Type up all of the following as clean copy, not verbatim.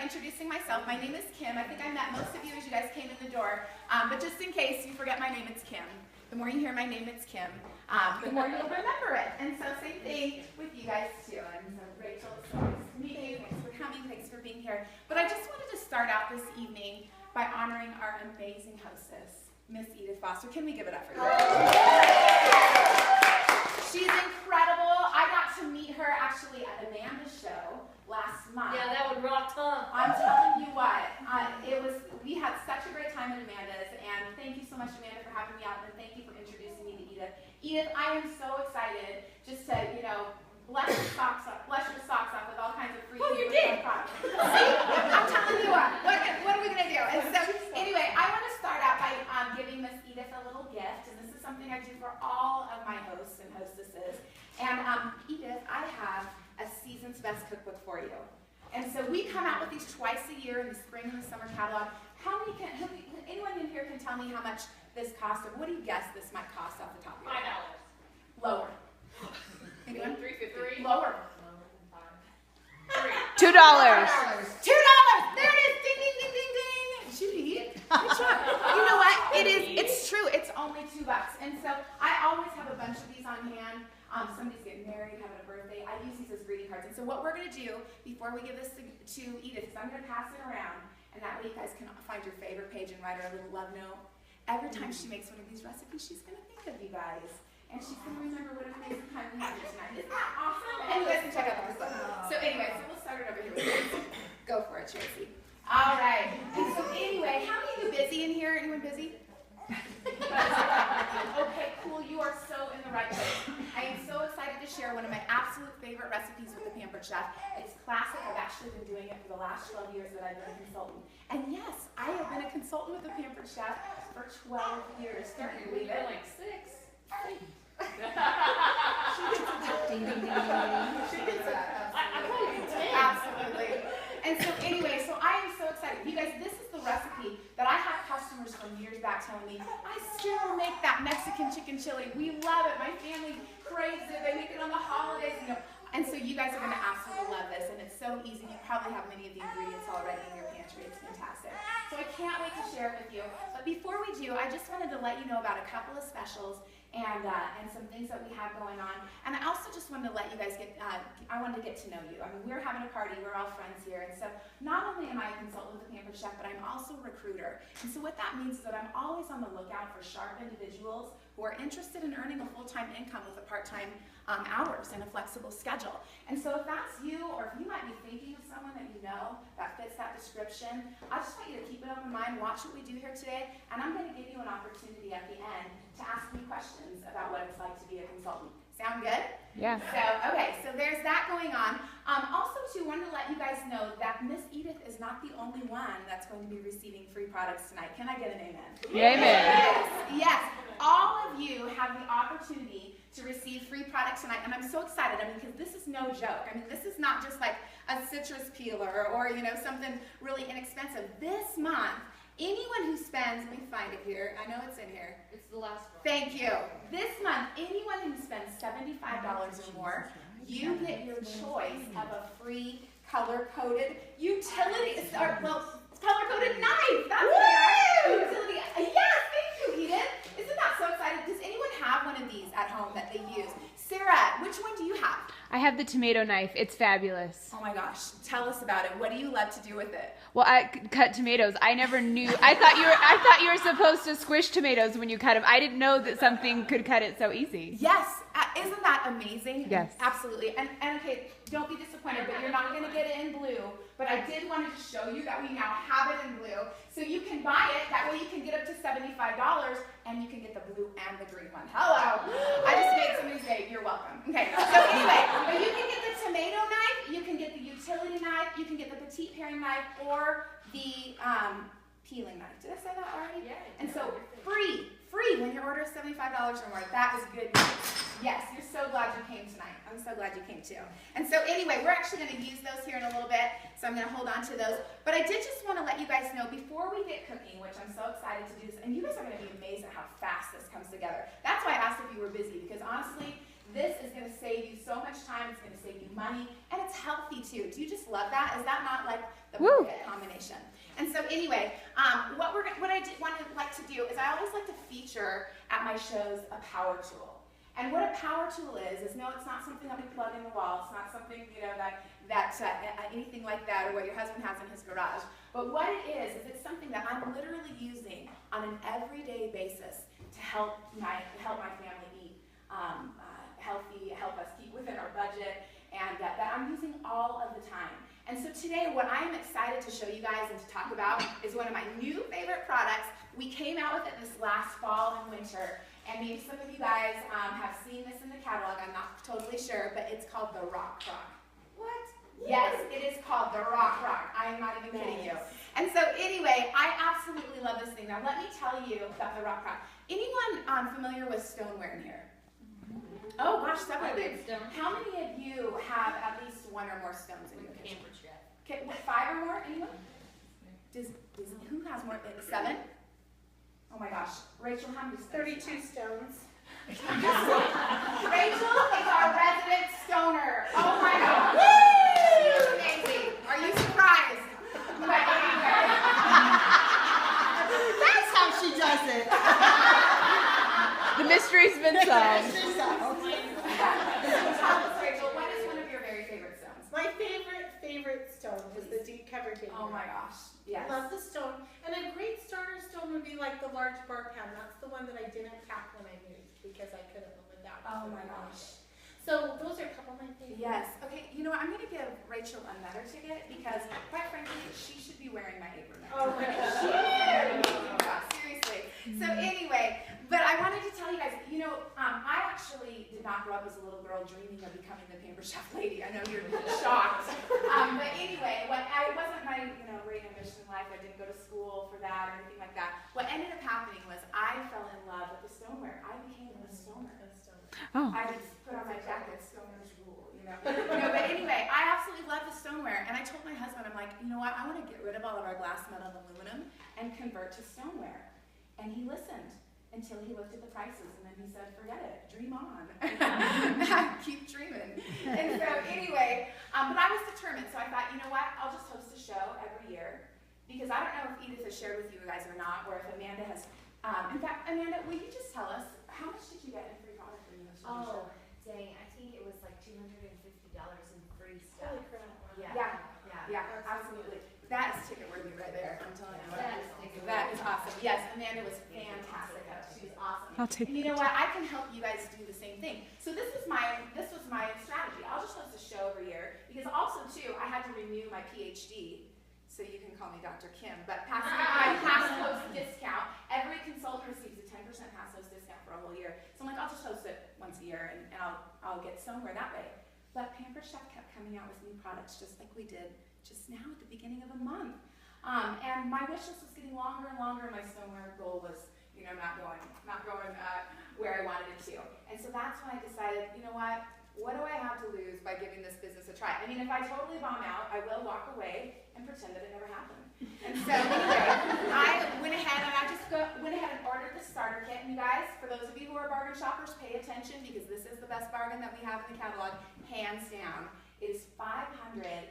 introducing myself. My name is Kim. I think I met most of you as you guys came in the door. But just in case you forget my name, it's Kim. The more you hear my name, it's Kim. The more you'll remember it. And so same thing with you guys too. And so Rachel, it's so nice to meet you. Thanks for coming. Thanks for being here. But I just wanted to start out this evening by honoring our amazing hostess, Miss Edith Foster. Can we give it up for her? She's incredible. I got to meet her actually at Amanda's show last month. Yeah, that would rock tongue. I'm telling you what, we had such a great time at Amanda's, and thank you so much, Amanda, for having me out, and thank you for introducing me to Edith. Edith, I am so excited just to, bless your socks off with all kinds of free products. See? I'm telling you what are we going to do? And so, anyway, I want to start out by giving Miss Edith a little gift, and this is something I do for all of my hosts and hostesses. And Edith, I have a season's best cookbook for you. And so we come out with these twice a year in the spring and the summer catalog. Anyone in here can tell me how much this costs? Or what do you guess this might cost off the top of your head? $5. Lower. Anyone? $3.50. Lower. $2. $2. There it is. Ding, ding, ding, ding, ding. Judy, good job. You know what? It's true. It's only $2. And so I always have a bunch of these on hand. Somebody's getting married, having a birthday. I use these as greeting cards. And so what we're going to do before we give this to Edith is I'm going to pass it around. And that way you guys can find your favorite page and write her a little love note. Every time she makes one of these recipes, she's going to think of you guys. And she's going to remember what an amazing time we had here tonight. Isn't that awesome? And you guys can check out the book. So anyway, so we'll start it over here with Tracy. Go for it, Tracy. All right. And so anyway, how many of you busy in here? Anyone busy? Okay, cool. You are so in the right place. I am so excited to share one of my absolute favorite recipes with the Pampered Chef. It's classic. I've actually been doing it for the last 12 years that I've been a consultant. And yes, I have been a consultant with the Pampered Chef for 12 years. Can you believe it? Like 6. She gets it. Ding, ding, ding, ding. She gets it. I call you 10. Absolutely. And so anyway, so I am so excited. You guys, this is the recipe that I have customers from years back telling me, I still make that Mexican chicken chili. We love it. My family craves it. They make it on the holidays, And so you guys are going to absolutely love this. And it's so easy. You probably have many of the ingredients already in your pantry. It's fantastic. So I can't wait to share it with you. But before we do, I just wanted to let you know about a couple of specials and some things that we have going on. And I also just wanted to let you guys I wanted to get to know you. I mean, we're having a party. We're all friends here. And so not only am I a consultant with the Pampered Chef, but I'm also a recruiter. And so what that means is that I'm always on the lookout for sharp individuals who are interested in earning a full-time income with a part-time hours and a flexible schedule. And so if that's you, or if you might be thinking of someone that you know that fits that description, I just want you to keep an open mind, watch what we do here today, and I'm going to give you an opportunity at the end to ask me questions about what it's like to be a consultant. Sound good? Yeah. So, okay, so there's that going on. Also, too, wanted to let you guys know that Miss Edith is not the only one that's going to be receiving free products tonight. Can I get an amen? Amen. Yes. All of you have the opportunity to receive free products tonight, and I'm so excited. Because this is no joke. This is not just like a citrus peeler or something really inexpensive. This month, anyone who spends, let me find it here. I know it's in here. It's the last one. Thank you. This month, anyone who spends $75 or more, you get your choice of a free color-coded utility, color-coded knife. That's what they are. Utility. Yes, thank you, Edith. Isn't that so exciting? Does anyone have one of these at home that they use? Sarah, which one do you have? I have the tomato knife. It's fabulous. Oh my gosh, tell us about it. What do you love to do with it? Well, I cut tomatoes. I never knew. I thought you were supposed to squish tomatoes when you cut them. I didn't know that something could cut it so easy. Yes, isn't that amazing? Yes. Absolutely. And okay, don't be disappointed, but you're not going to get it in blue. But I did want to show you that we now have it in blue. So you can buy it. That way you can get up to $75 and you can get the blue and the green one. Hello. I just made somebody say, you're welcome. Okay, so anyway, but you can get the tomato knife, you can get the utility knife, you can get the petite paring knife, or the peeling knife. Did I say that already? Yeah. And so free when your order is $75 or more. That is good news. Yes, you're so glad you came tonight. I'm so glad you came too. And so anyway, we're actually going to use those here in a little bit, so I'm going to hold on to those. But I did just want to let you guys know before we get cooking, which I'm so excited to do this, and you guys are going to be amazed at how fast this comes together. That's why I asked if you were busy, because honestly, This is going to save you so much time. It's going to save you money, and it's healthy too. Do you just love that? Is that not like the Woo. perfect combination? And so anyway, what I want to like to do is I always like to feature at my shows a power tool. And what a power tool is no, it's not something that we plug in the wall. It's not something, you know, that anything like that, or what your husband has in his garage. But what it is it's something that I'm literally using on an everyday basis to help my family eat healthy, help us keep within our budget, and that I'm using all of the time. And so today, what I am excited to show you guys and to talk about is one of my new favorite products. We came out with it this last fall and winter, and maybe some of you guys have seen this in the catalog. I'm not totally sure, but it's called the Rock Rock. What? Yes, it is called the Rock Rock. I am not even kidding you. And so anyway, I absolutely love this thing. Now let me tell you about the Rock Rock. Anyone familiar with stoneware in here? Oh gosh, several of you. How many of you have at least one or more stones in your kitchen? Okay, what, 5 or more? Anyone? Who has more? 7? Oh my gosh. Rachel, how many stones? 32 stones. Rachel is our resident stoner. Oh my God. Woo! Amazing. Are you surprised? But anyway. That's how she does it. The mystery's been solved. Tell us, Rachel, what is one of your very favorite stones? My favorite stone is the deep covered baker. Oh my gosh. Yes. I love the stone. And a great starter stone would be like the large bar pan. That's the one that I didn't pack when I moved because I couldn't live without it. Oh my gosh. So those are a couple of my favorites. Yes. Okay, you know what? I'm going to give Rachel another ticket because, quite frankly, she should be wearing my apron. Oh my gosh. Yeah, seriously. So anyway, but I wanted to tell you guys, you know, I actually did not grow up as a little girl dreaming of becoming the Pampered Chef lady. I know you're shocked. But anyway, it wasn't my, great ambition in life. I didn't go to school for that or anything like that. What ended up happening was I fell in love with the stoneware. I became a stoner. Oh. I just put on my jacket, stoner's rule, But anyway, I absolutely love the stoneware. And I told my husband, I'm like, you know what? I want to get rid of all of our glass, metal, and aluminum and convert to stoneware. And he listened until he looked at the prices, and then he said, forget it, dream on. Keep dreaming. And so anyway, but I was determined, so I thought, you know what, I'll just host a show every year, because I don't know if Edith has shared with you guys or not, or if Amanda has. In fact, Amanda, will you just tell us, how much did you get in free product for your show? Oh, dang, I think it was like $250 in free stuff. Holy crap. Yeah, absolutely. That is ticket worthy right there, I'm telling you. That is ticket That is awesome. Yes, Amanda was fantastic. She was awesome. I'll take And you know what? I can help you guys do the same thing. So this was my strategy. I'll just host a show every year because also too I had to renew my PhD. So you can call me Dr. Kim, but my past host discount. Every consultant receives a 10% past host discount for a whole year. So I'm like, I'll just host it once a year and I'll get somewhere that way. But Pampered Chef kept coming out with new products just like we did just now at the beginning of the month. And my wish list was getting longer and longer, and my stoneware goal was, not going where I wanted it to. And so that's when I decided, you know what do I have to lose by giving this business a try? I mean, if I totally bomb out, I will walk away and pretend that it never happened. And so anyway, I went ahead and ordered the starter kit. And you guys, for those of you who are bargain shoppers, pay attention because this is the best bargain that we have in the catalog, hands down. It is $580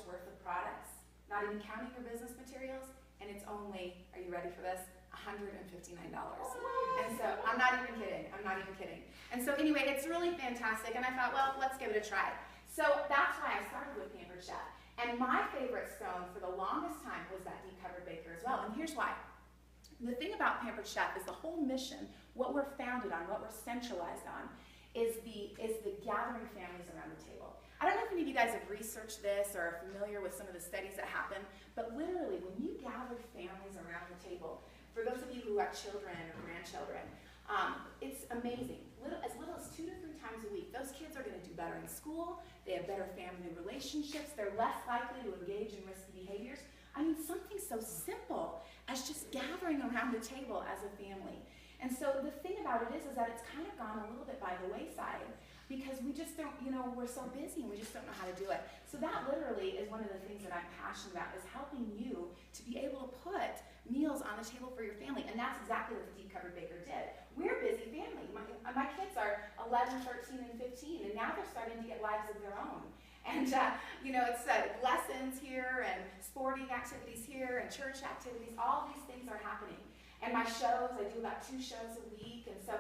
worth of products, not even counting your business materials, and it's only, are you ready for this? $159. And so I'm not even kidding. And so anyway, it's really fantastic, and I thought, well, let's give it a try. So that's why I started with Pampered Chef. And my favorite stone for the longest time was that deep covered baker as well. And here's why. The thing about Pampered Chef is the whole mission, what we're founded on, what we're centralized on, is the gathering families around the table. I don't know if any of you guys have researched this or are familiar with some of the studies that happen, but literally when you gather families around the table, for those of you who have children or grandchildren, it's amazing. As little as 2 to 3 times a week, those kids are going to do better in school, they have better family relationships, they're less likely to engage in risky behaviors. I mean, something so simple as just gathering around the table as a family. And so the thing about it is that it's kind of gone a little bit by the wayside because we just don't, we're so busy and we just don't know how to do it. So that literally is one of the things that I'm passionate about, is helping you to be able to put meals on the table for your family. And that's exactly what the Deep Covered Baker did. We're a busy family. My kids are 11, 13, and 15, and now they're starting to get lives of their own. And, it's lessons here and sporting activities here and church activities. All these things are happening. And my shows, I do about 2 shows a week. And so,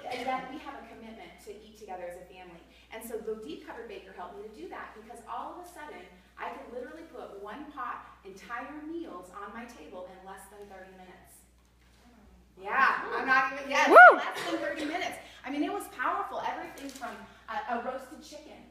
and then we have a commitment to eat together as a family. And so the Deep Covered Baker helped me to do that, because all of a sudden, I could literally put 1 pot entire meals on my table in less than 30 minutes. Yeah, I'm not even, less than 30 minutes. I mean, it was powerful. Everything from a roasted chicken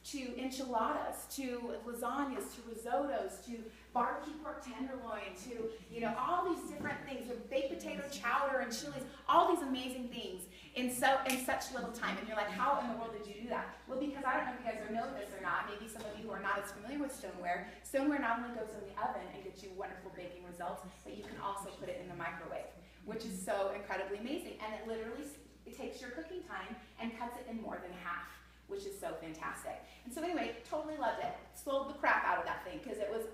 to enchiladas, to lasagnas, to risottos, to barbecue pork tenderloin, to, all these different things, with baked potato chowder and chilies, all these amazing things in such little time. And you're like, how in the world did you do that? Well, because I don't know if you guys know this or not, maybe some of you who are not as familiar with stoneware not only goes in the oven and gets you wonderful baking results, but you can also put it in the microwave, which is so incredibly amazing. And it literally, it takes your cooking time and cuts it in more than half, which is so fantastic. And so anyway, totally loved it. Sold the crap out of that thing, because it was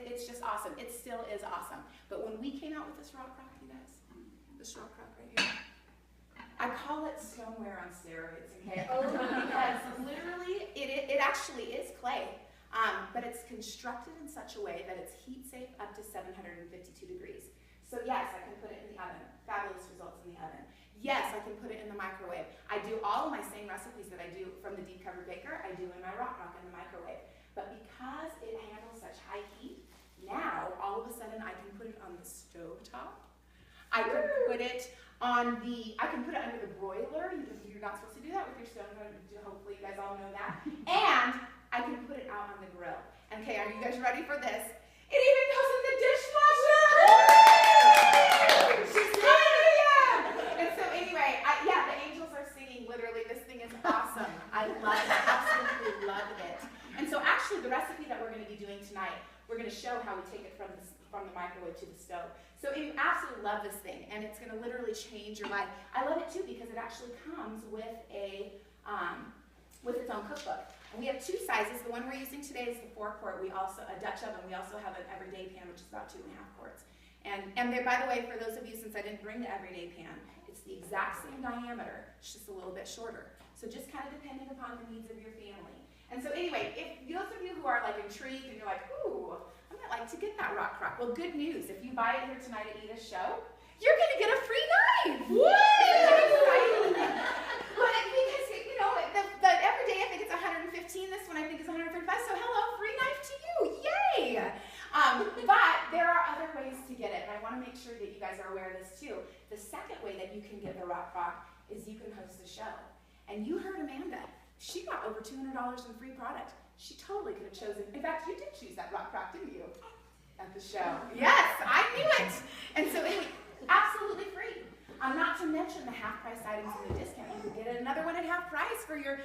it's just awesome. It still is awesome. But when we came out with this rock crock, you guys, this rock crock right here, I call it stoneware on steroids, okay? Because literally, it actually is clay, but it's constructed in such a way that it's heat safe up to 752 degrees. So yes, I can put it in the oven. Fabulous results in the oven. Yes, I can put it in the microwave. I do all of my same recipes that I do from the Deep Covered Baker, I do in my rock crock in the microwave. But because it handles such high heat, now all of a sudden I can put it on the stove top. I can put it on I can put it under the broiler. You're not supposed to do that with your stove. Hopefully you guys all know that. And I can put it out on the grill. Okay, are you guys ready for this? It even goes in the dishwasher! And so anyway, the angels are singing. Literally, this thing is awesome. I love it. Absolutely loved it. And so actually, the recipe that we're going to be doing tonight, we're going to show how we take it from the microwave to the stove. So you absolutely love this thing, and it's going to literally change your life. I love it too because it actually comes with with its own cookbook. And we have 2 sizes. The one we're using today is the 4-quart. We also a Dutch oven. We also have an everyday pan, which is about 2.5 quarts. And there, by the way, for those of you, since I didn't bring the everyday pan, it's the exact same diameter. It's just a little bit shorter. So just kind of depending upon the needs of your family. And so anyway, if those of you who are like intrigued and you're like, ooh, I might like to get that rock crock. Well, good news. If you buy it here tonight at Edith's show, you're going to get a free knife. Woo! But because, the everyday, I think it's 115. This one I think is 135. So hello, free knife to you. Yay! But there are other ways to get it, and I want to make sure that you guys are aware of this too. The second way that you can get the rock crock is you can host a show. And you heard Amanda. She got over $200 in free product. She totally could have chosen. In fact, you did choose that rock crock, didn't you? At the show. Yes, I knew it. And so anyway, absolutely free. Not to mention the half-price items in the discount. You can get another one at half price for your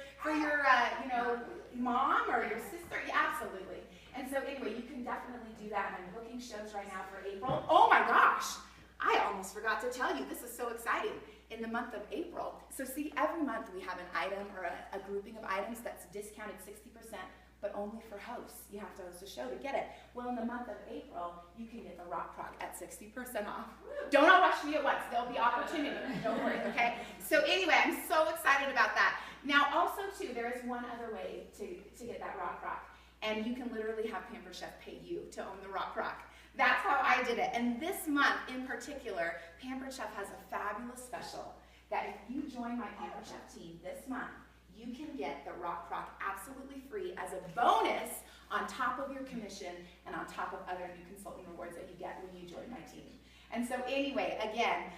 mom or your sister. Yeah, absolutely. And so anyway, you can definitely do that. And I'm booking shows right now for April. Oh my gosh! I almost forgot to tell you. This is so exciting. In the month of April. So see, every month we have an item or a grouping of items that's discounted 60%, but only for hosts. You have to host a show to get it. Well, in the month of April, you can get the rock crock at 60% off. Don't all rush me at once. There'll be opportunity. Don't worry, okay? So anyway, I'm so excited about that. Now, also, too, there is one other way to get that rock crock. And you can literally have Pampered Chef pay you to own the rock crock. That's how I did it. And this month, in particular, Pampered Chef has a fabulous special that if you join my Pampered Chef team this month, you can get the rock crock absolutely free as a bonus on top of your commission and on top of other new consultant rewards that you get when you join my team. And so anyway, again,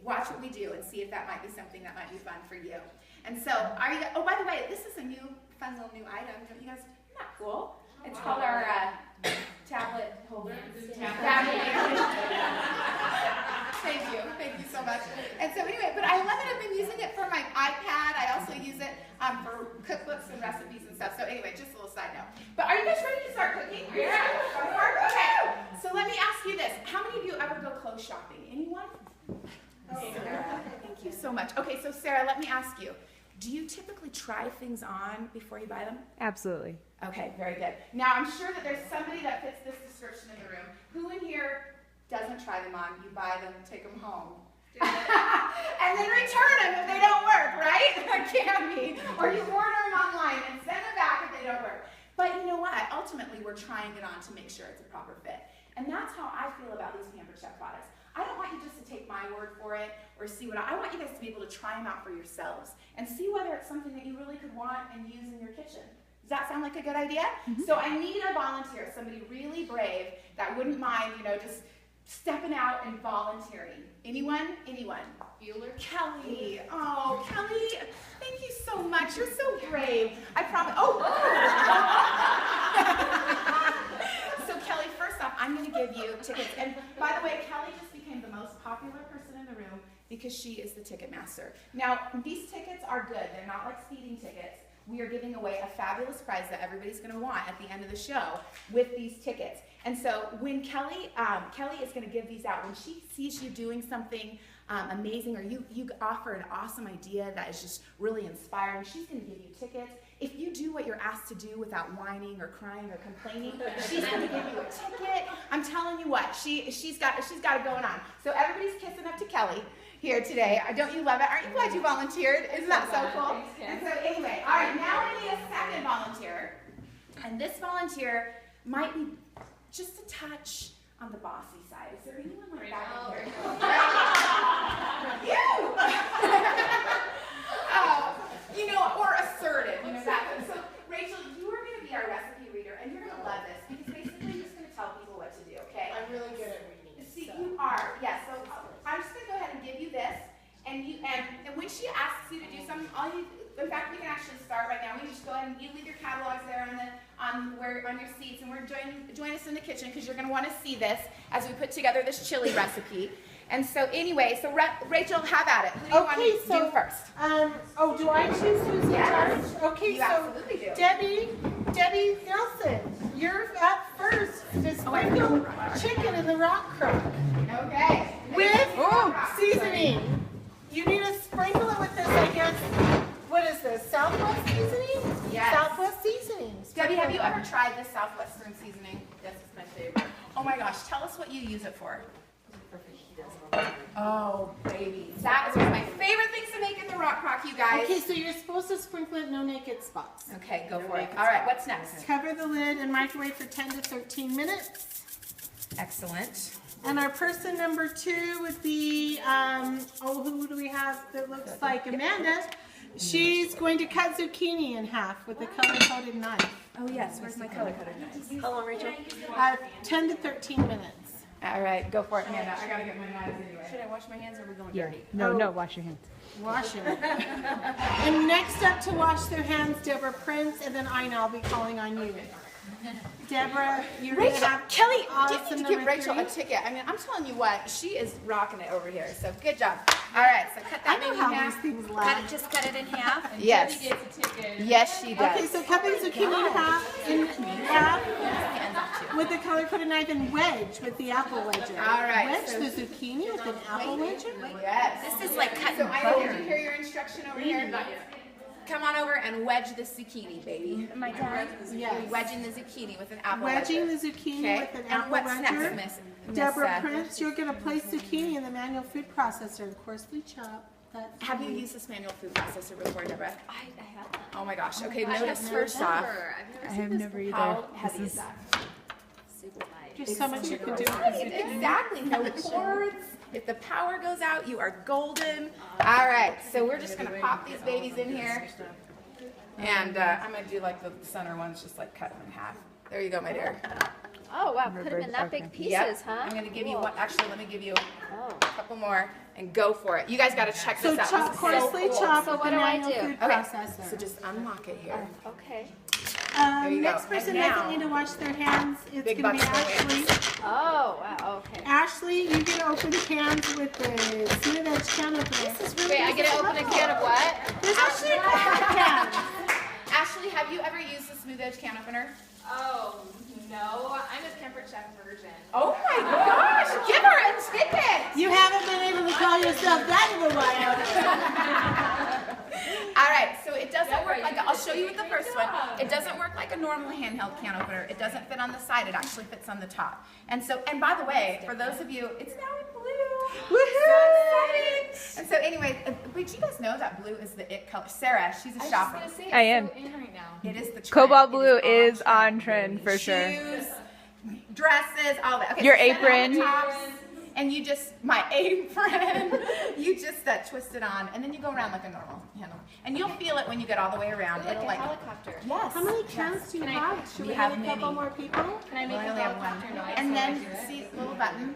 watch what we do and see if that might be something that might be fun for you. And so, oh, by the way, this is a fun little new item. Don't you guys, isn't that cool? It's called our tablet holder. Thank you so much. And so anyway, but I love it. I've been using it for my iPad. I also use it for cookbooks and recipes and stuff. So anyway, just a little side note. But are you guys ready to start cooking? Yeah. Okay. So let me ask you this. How many of you ever go clothes shopping? Anyone? Oh, Sarah. Thank you so much. Okay, so Sarah, let me ask you. Do you typically try things on before you buy them? Absolutely. Okay, very good. Now, I'm sure that there's somebody that fits this description in the room. Who in here doesn't try them on? You buy them, take them home. And then return them if they don't work, right? That can be. Or you order them online and send them back if they don't work. But you know what? Ultimately, we're trying it on to make sure it's a proper fit. And that's how I feel about these Pampered Chef products. I don't want you just to take my word for it or see what I want you guys to be able to try them out for yourselves and see whether it's something that you really could want and use in your kitchen. Does that sound like a good idea? Mm-hmm. So I need a volunteer, somebody really brave that wouldn't mind, just stepping out and volunteering. Anyone? Anyone? Bueller? Kelly. Oh, Kelly, thank you so much. You're so brave. I promise. Oh. So Kelly, first off, I'm going to give you tickets. And by the way, Kelly just became the most popular person in the room because she is the ticket master. Now, these tickets are good. They're not like speeding tickets. We are giving away a fabulous prize that everybody's going to want at the end of the show with these tickets. And so when Kelly is going to give these out, when she sees you doing something amazing, or you offer an awesome idea that is just really inspiring, she's going to give you tickets. If you do what you're asked to do without whining or crying or complaining, she's going to give you a ticket. I'm telling you what, she's got it going on. So everybody's kissing up to Kelly here today. Don't you love it? Aren't you glad you volunteered? Isn't that so cool? And so anyway, all right, now I need a second volunteer. And this volunteer might be just a touch on the bossy side. Is there anyone like that in here? Or assertive, that. So Rachel, you are going to be our recipe reader, and you're going to love this because basically you're just going to tell people what to do, okay? I'm really good at reading. See, you are, yes. So I'm just going to go ahead and give you this, and when she asks you to do something, in fact, we can actually start right now. We just go ahead and you leave your catalogs there on your seats, and join us in the kitchen because you're going to want to see this as we put together this chili recipe. And so anyway, so Rachel, have at it. Who do you want to do first? Do I choose who's in charge? Okay, you absolutely do. Debbie Nelson, you're up first to sprinkle chicken in the rock crock. Okay. With seasoning. You need to sprinkle it with this, I guess. What is this? Southwest seasoning? Yes. Southwest seasoning. Debbie, have you ever tried this Southwestern seasoning? Yes, it's my favorite. Oh my gosh, tell us what you use it for. Oh, baby. That is one of my favorite things to make in the rock crock, you guys. Okay, so you're supposed to sprinkle it, no naked spots. Okay, go for it. All right, what's next? Cover the lid and microwave for 10 to 13 minutes. Excellent. And our person number 2 would be, who do we have that looks like Amanda? She's going to cut zucchini in half with a color-coded knife. Oh, yes. Where's my color-coded knife? How long, Rachel? 10 to 13 minutes. All right, go for it, Amanda. I gotta get my knives anyway. Should I wash my hands or are we going dirty? No, wash your hands. Wash it. And next up to wash their hands, Deborah Prince, and then I'll be calling on you. Deborah, you're going to have Kelly, awesome you need to give Rachel 3. a ticket. I mean, I'm telling you what, she is rocking it over here. So good job. All right, so cut that I know baby how in half. these things last. Just cut it in half. And Yes. Debbie gets a ticket. Yes, she does. Okay, so cut the zucchini in half with the color-coded knife and wedge with the apple wedger. All right, Wedge so- the zucchini with an apple wedger. Yes. This is like cutting So I butter. did you hear your instruction over here? Come on over and wedge the zucchini, baby. Am I done? Yes. Wedging the zucchini with an apple Wedging wedger. the zucchini Okay. with an And apple what's next, wedger. Miss Deborah Prince, you're going to place zucchini in the manual food processor and coarsely chop. That's Have you used this manual food processor before, Deborah? I have that. Oh my gosh. Okay, I notice have first never. off, I've I have never either. how heavy is that? Super light. There's so much you can do with Right, zucchini. exactly. No cords. If the power goes out, you are golden. All right, so we're just gonna pop these babies in here, and I'm gonna do like the center ones, just like cut them in half. There you go, my dear. Oh, wow. Put them in that big pieces, Yep. huh? I'm gonna give you Cool. one. Actually, let me give you Oh. a couple more, and go for it. You guys gotta check So this out. chop This is coarsely cool. chop So with what the do I manual do? food Okay, processor. so just unlock it here. Okay. There you go. Next person And now- doesn't need to wash their hands. It's Big going to be bucks for Ashley. Oh, wow. Okay. Ashley, you get to open cans with the smooth edge can opener. Wait, I get to open a can of what? There's actually a couple of cans. Ashley, have you ever used the smooth edge can opener? Oh, no. I'm a Pampered Chef version. Oh my gosh! Give her a ticket! You haven't been able to call yourself that in a while. All right, this one. It doesn't work like a normal handheld can opener. It doesn't fit on the side. It actually fits on the top. And by the way, for those of you, it's now in blue. Woohoo! So exciting! And so anyway, but you guys know that blue is the it color. Sarah, she's a shopper. I am. in right now. It is the trend. Cobalt It blue is on on trend for sure. Shoes, dresses, all that. Okay, Your so set it on apron. the tops, and you just, my apron, you just twist it on, and then you go around like a normal handle. And you'll feel it when you get all the way around. Like It'll a like, helicopter. yes. How many cans do you have? Should We we have have a couple many. more people? Can I We make a only have helicopter one. noise? And while I then, do it? see, little button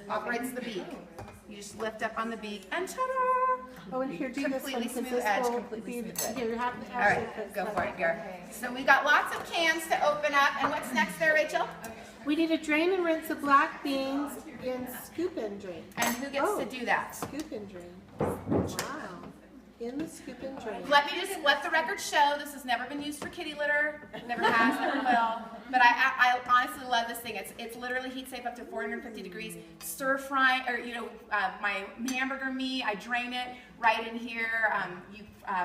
operates the beak. You just lift up on the beak, and ta-da! Oh, and here, do this one, Completely because smooth this edge, will completely be, smooth edge. here, you have to All actually right, put go some. for it, Garrett. So we got lots of cans to open up, and what's next there, Rachel? We need to drain and rinse the black beans in scoop and drain. And who gets to do that? Scoop and drain. Wow. In the scoop and drain. Let me just let the record show this has never been used for kitty litter. Never has, never will. But I honestly love this thing. It's literally heat safe up to 450 degrees. Stir fry, or my hamburger meat, I drain it right in here.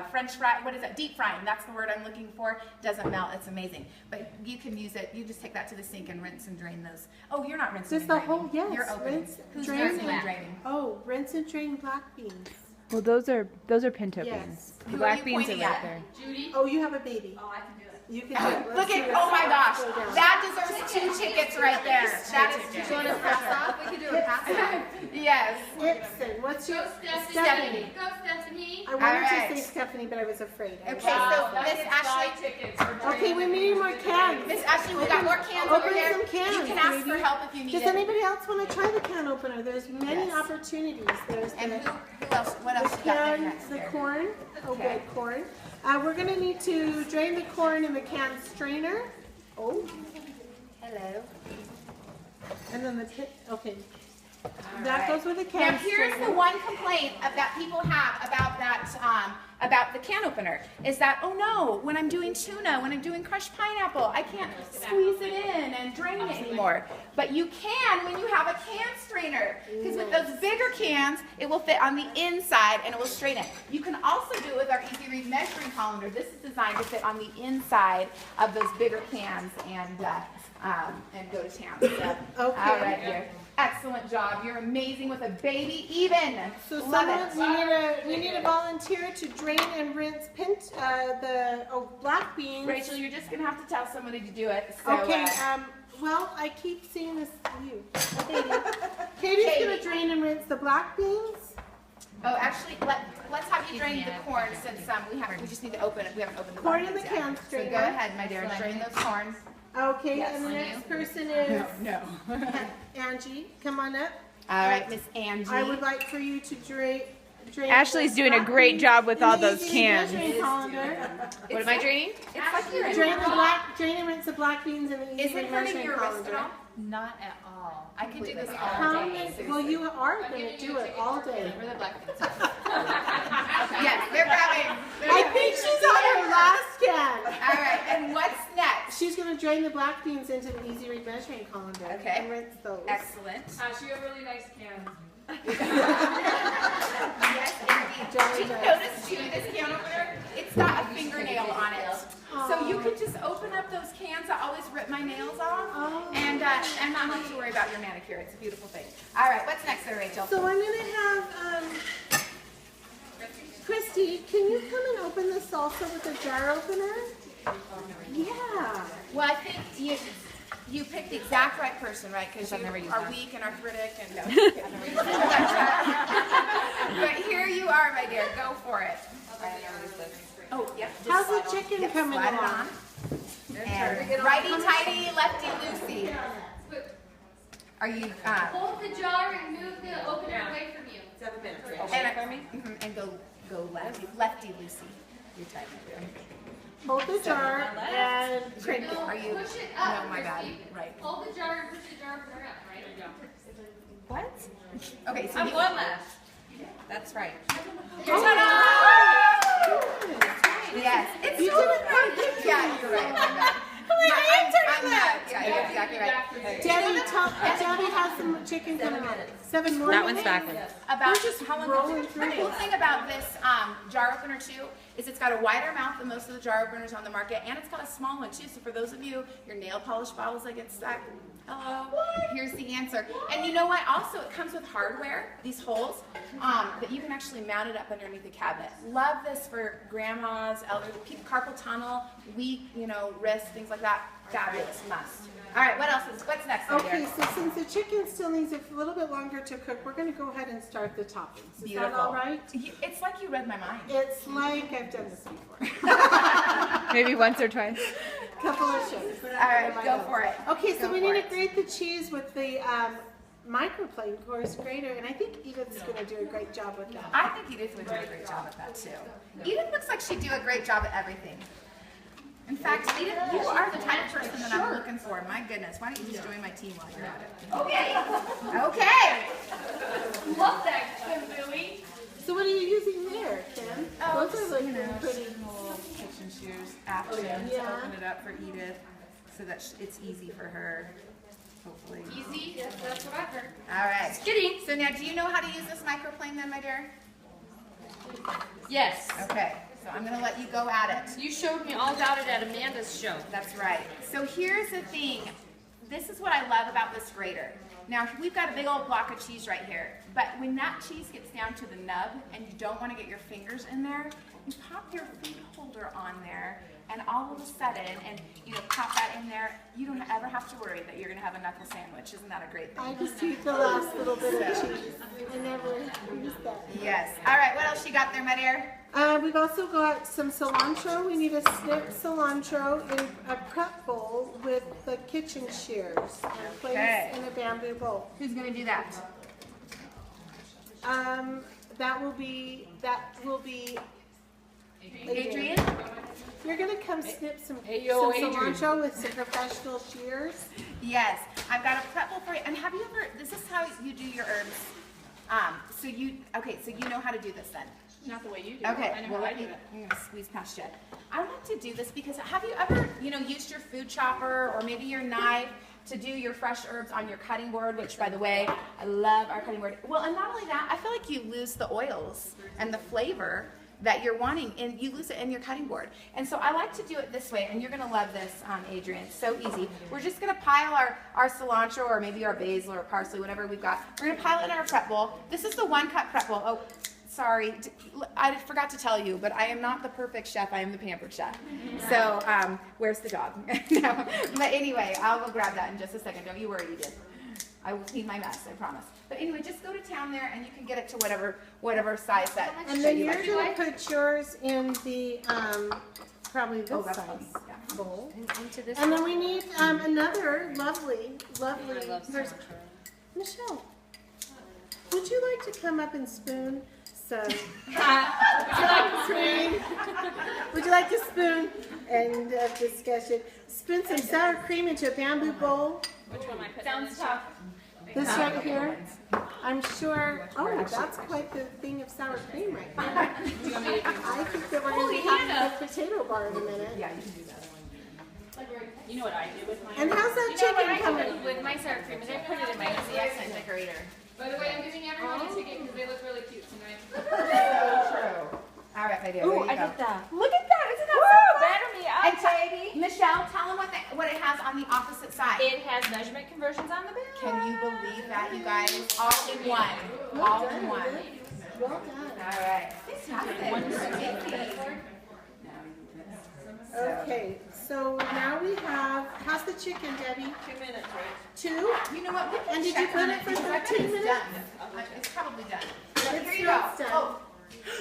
French fry, what is that? Deep frying. That's the word I'm looking for. Doesn't melt. It's amazing. But you can use it. You just take that to the sink and rinse and drain those. Oh, you're not rinsing. Just and the draining. whole, yes. You're opening. Rinse, Who's drain, rinsing and draining? Oh, rinse and drain black beans. Well, those are pinto Yes. beans. Who are Black you beans are pointing right at? there. Oh, you have a baby. Oh, I can do it. You can do it. Let's Look see at, this. oh my gosh, Go down. that deserves 2 tickets right there. That is 2 tickets. Pass off? We could do a pass off. Yes. Ibsen, what's your? Stephanie. Go, Stephanie. I wanted Alright. to say Stephanie, but I was afraid. Okay, so Miss Ashley, Okay, we need more cans. Miss Ashley, we got more cans over Open here. some cans, You can ask for baby. help if you need Does it. anybody else want to try the can opener? There's many Yes. opportunities. There's And the who else? What else you got there can, next the there? corn. Oh, Okay. good corn. We're gonna need to drain the corn in the can strainer. Oh, Hello. and then the pit. Okay, All that right. goes with the Now can here's strainer. the one complaint that people have about the can opener is that, oh no, when I'm doing tuna, when I'm doing crushed pineapple, I can't squeeze it in and drain it anymore. But you can when you have a can strainer, because with those bigger cans, it will fit on the inside and it will strain it. You can also do it with our Easy Read measuring colander. This is designed to fit on the inside of those bigger cans and go to town. So, Okay. all right, dear. Excellent job. You're amazing with a baby even. So Love it. we need a volunteer to drain and rinse black beans. Rachel, you're just gonna have to tell somebody to do it. So, Okay, well, I keep seeing this you. Katie's gonna drain and rinse the black beans. oh, actually, let's have you drain the corn since we just need to open it. We haven't opened the Corn buckets in the yet. can So strainer. go ahead, my dear, drain those corns. Okay, Yes. and the next person is No. Angie. Come on up. All right, Miss Angie. I would like for you to drain. Ashley's the doing a black great beans job with in all the those easy cans. measuring colander. What am I draining? It's like you're Drain and rinse the black beans in the Is easy it hurting measuring your wrist at colander. all? Not at all. I can do this How all day. many? Well, you are going to do it all day. Where the black beans? Yes, they're grabbing. I think she's on her last can. All right, and what's next? She's going to drain the black beans into the easy read measuring colander. Okay. And rinse those. Excellent. She have really nice cans. Yes, indeed. Jelly Did you does. notice too, this can opener, it's got a fingernail on it. So you can just open up those cans. I always rip my nails off Oh. and not have to worry about your manicure. It's a beautiful thing. All right, what's next there, Rachel? So I'm going to have Christy, can you come and open the salsa with a jar opener? Yeah. Well, I think you picked the exact right person, right? Because you are weak and arthritic and no. But here you are, my dear. Go for it. Oh, yep. just How's slide the on. chicken Yep, coming slide it along? on. And righty-tighty, lefty-loosey. Are you, Hold the jar and move the opener away from you. and go lefty-loosey. You're tight. Hold the jar and crank it. No, Are you? push it up. No, my bad. Christy. Right. Hold the jar and push the jar opener up, right? What? Okay, so I'm you. one left. That's right. Yes, it's You so did it right. Yeah, you're right. My bad. I am turning I'm not. Yeah, you're exactly right. Debbie has some the chicken coming out? 7 more That one's minutes? backwards. About We're just how long rolling the through cool this. thing about this jar opener too is it's got a wider mouth than most of the jar openers on the market, and it's got a small one too. So for those of you, your nail polish bottles that get stuck, hello, here's the answer. And you know what? Also, it comes with hardware, these holes, that you can actually mount it up underneath the cabinet. Love this for grandmas, elderly, carpal tunnel, weak, wrist, things like that. Fabulous, must. All right, what's next? my Okay, dear? so since the chicken still needs a little bit longer to cook, we're going to go ahead and start the toppings. Is Beautiful. that all right? It's like you read my mind. It's like I've done this before. Maybe once or twice. Couple of shows. All right, go for it. Okay, so Go we for need it. to grate the cheese with the microplane coarse grater, and I think Edith's going to do a great job with that. I think Edith would do a great job at that too. Edith looks like she'd do a great job at everything. In fact, Edith, you are the type of person that I'm looking for. My goodness, why don't you just join my team while you're at it? Okay. Okay. Love that, Kim Bowie. So what are you using there, Kim? Those are looking pretty. little kitchen shears action to Yeah. open it up for Edith so that it's easy for her, hopefully. Easy. Yes, that's what I heard. All right. Just kidding. So now, do you know how to use this microplane then, my dear? Yes. Okay, so I'm gonna let you go at it. You showed me all about it at Amanda's show. That's right. So here's the thing. This is what I love about this grater. Now, we've got a big old block of cheese right here, but when that cheese gets down to the nub and you don't want to get your fingers in there, you pop your food holder on there, and all of a sudden, and pop that in there, you don't ever have to worry that you're going to have a knuckle sandwich. Isn't that a great thing? I just eat the last little bit of cheese. I never use that. Yes. All right, what else you got there, my dear? We've also got some cilantro. We need to snip cilantro in a prep bowl with the kitchen shears and place Okay. in a bamboo bowl. Who's going to do that? That will be Adrian? You're gonna come snip some yo, Adrian. cilantro with some professional shears. Yes, I've got a prep bowl for you. And have you ever, this is how you do your herbs. So you know how to do this then? Not the way you do Okay, I know well, how I let do me, it. I'm gonna squeeze past you. I like to do this because have you ever, used your food chopper or maybe your knife to do your fresh herbs on your cutting board, which by the way, I love our cutting board. Well, and not only that, I feel like you lose the oils and the flavor that you're wanting, and you lose it in your cutting board. And so I like to do it this way, and you're gonna love this, Adrian. It's so easy. We're just gonna pile our cilantro or maybe our basil or parsley, whatever we've got. We're gonna pile it in our prep bowl. This is the 1-cup prep bowl. Oh, sorry, I forgot to tell you, but I am not the perfect chef. I am the pampered chef. So, where's the dog? No. But anyway, I'll go grab that in just a second. Don't you worry, Edith. I will clean my mess, I promise. But anyway, just go to town there and you can get it to whatever size that And that then you you're like. gonna put yours in the probably this that's size fine, yeah. bowl. Into this And then we need another lovely person. Michelle, would you like to come up and spoon some? Would you like to spoon? End of discussion. Spoon some sour cream into a bamboo bowl. Which one am I putting? Sounds tough. This right here. I'm sure. Oh, that's quite the thing of sour cream right there. I think that we're going to be having a potato bar in a minute. Yeah, you can do that. You know what I do with mine? And how's that chicken coming? With my sour cream, is I put it in my Easy accent decorator. By the way, I'm giving everyone a ticket because they look really cute tonight. So true. All right, my dear. Ooh, there you I go. did that. Look at that! Isn't that so fun? Batter me up, And baby. Michelle, tell them what it has on the opposite side. It has measurement conversions on the back. Can you believe that, you guys? All in one. All in one. Well done. All right. Fantastic. Okay, so now we have, how's the chicken, Debbie? 2 minutes, right? 2? You know what? We can And did you check put on it for because I bet 13 it's minutes? done. It's probably done. So here you go. not done. Oh.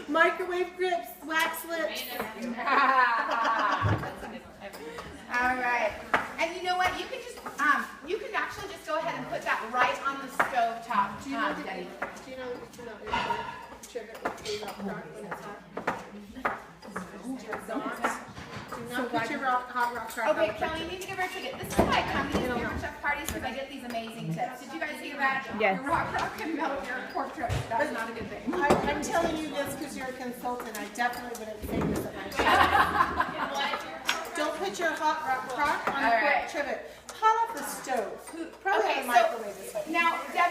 Microwave grips, wax lips. All right. And you know what? You can just you can actually just go ahead and put that right on the stove top. Do you know Debbie. do you know trivet with the rock when it's hot? Do not put your hot rock crack on Okay, the Kelly, you need to give her a ticket. This is why I come to these Pampered Chef parties because I get these amazing tips. Did you guys hear that? Yes. Your rock can melt your pork trips. That's not a good thing. I'm telling you this because you're a consultant. I definitely wouldn't say this at my shop. Don't put your hot rock crock on All a right. pork trivet. Hot off the stove. Probably Okay, on a microwave. so now, Debbie,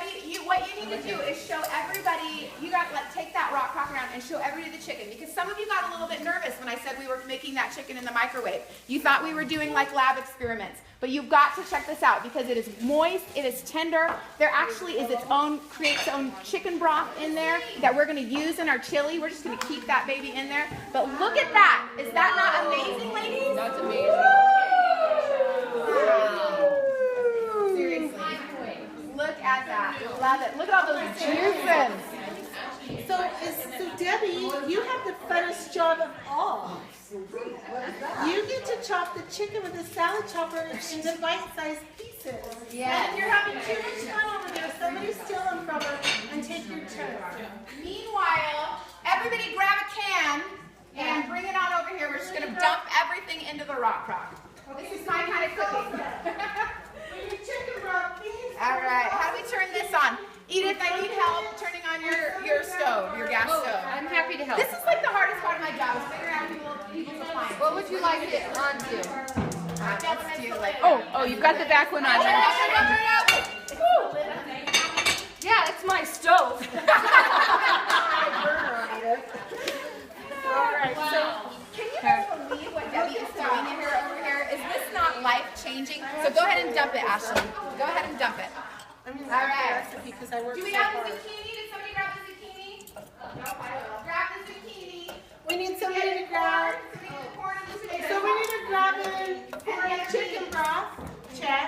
need to do is show everybody, you got like take that rock crock around and show everybody the chicken, because some of you got a little bit nervous when I said we were making that chicken in the microwave. You thought we were doing like lab experiments, but you've got to check this out because it is moist, it is tender. There actually is creates its own chicken broth in there that we're gonna use in our chili. We're just gonna keep that baby in there. But look at that, is that not amazing, ladies? That's amazing. Seriously. Look at that. Love it. Look at all those juices. So Debbie, you have the funnest job of all. You get to chop the chicken with a salad chopper into bite-sized pieces. Yeah. And you're having too much fun over there. Somebody steal them from her and take your turn. Meanwhile, everybody grab a can and bring it on over here. We're just going to dump everything into the rock crock. This is my kind of cooking. Chicken broth, beans. All right. How do we turn this on? Edith, I need help turning on your stove, your gas stove. I'm happy to help. This is like the hardest part of my job, is figuring out people's appliances. What would you like it on to? Let's do like Oh, you've got the back one on there. Yeah, it's my stove. All right, so can you guys believe what Debbie is doing in here over here? Is this not life-changing? So go ahead and dump it, Ashley. Go ahead and dump it. I'm gonna All right. recipe because I work Do we so have the hard. zucchini? Did somebody grab the zucchini? Nope, I will. Grab the zucchini. We need somebody to grab. Somebody get the corn and the tomatoes. So we need to grab in chicken broth. Check.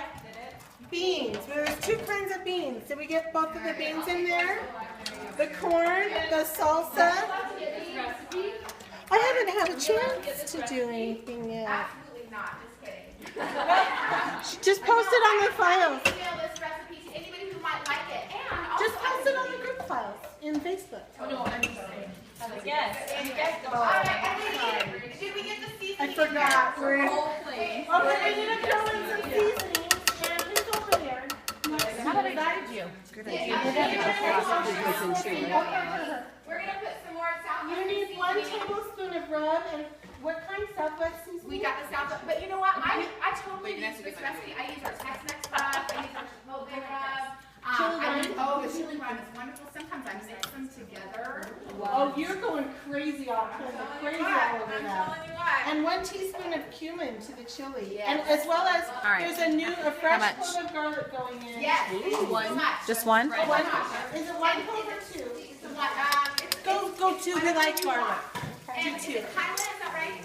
Beans. There's two kinds of beans. Did we get both of the beans in there? The corn, the salsa. I haven't had a chance to do anything yet. Absolutely not. Just kidding. Just post it on the files. Email this recipe to anybody who might like it. And also, Just post it on the group files in Facebook. Yes. all right, and did we get the I seasoning? forgot. We're in. Okay, we need to throw in some seasonings. And who's over there? How about I guided you? We're gonna put some more Southwest You need 1 seasoning. tablespoon of rub and what kind? Southwest seasoning? We got the Southwest, but you know what? I totally use this recipe. I use our Tex-Mex rub. I use our Chipotle rub. The chili rub is wonderful. Sometimes I mix them together. Oh, you're going crazy all over I'm that. telling you what. And 1 teaspoon of cumin to the chili. Yes. And as well as right. there's a fresh much? clove of garlic going in. Yes. Too much. Just one? One. Is it 1 clove or 2? It's the one. Go 2. We like garlic. And Do 2. is that right?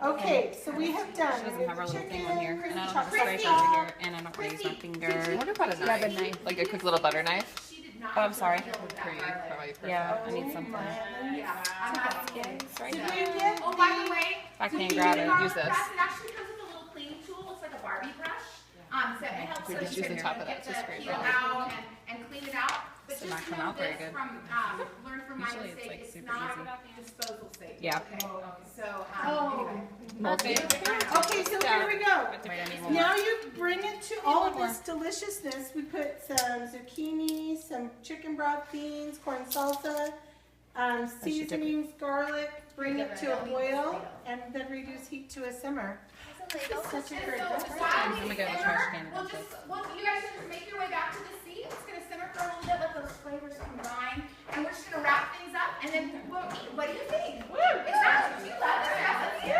Okay, so we have done. She doesn't have her little thing on here, and I don't have a Christy. scrape over here, and I don't want to use my finger. What about a knife? Like a quick little butter knife? She did not. Oh, I'm sorry. Pretty, probably perfect. Yeah, I need something. Yeah. I'm not kidding. Right Did now. we get Oh, by the way, I can't grab it. Use this. It actually comes with a little cleaning tool. Looks like a Barbie brush. So it helps We us just use the top of that get to the scrape peel it out and clean it out. But This just did not come know out very this good. from learn from my Usually it's, mistake. like, It's super not easy. disposal safe. Yeah. Okay. So Multi. Okay, so here we go. Wait, I need one more. Now you bring it to all of this deliciousness. We put some zucchini, some chicken broth, beans, corn salsa, seasonings, garlic. Bring it to a boil and then reduce heat to a simmer. Such a great recipe. I'm gonna go to the trash can and Well, dump you guys should just make your way back to the seat. It's gonna simmer for a little bit, let those flavors combine, and we're just gonna wrap things up, and then we'll eat. What do you think? It's not. Do you love this recipe? How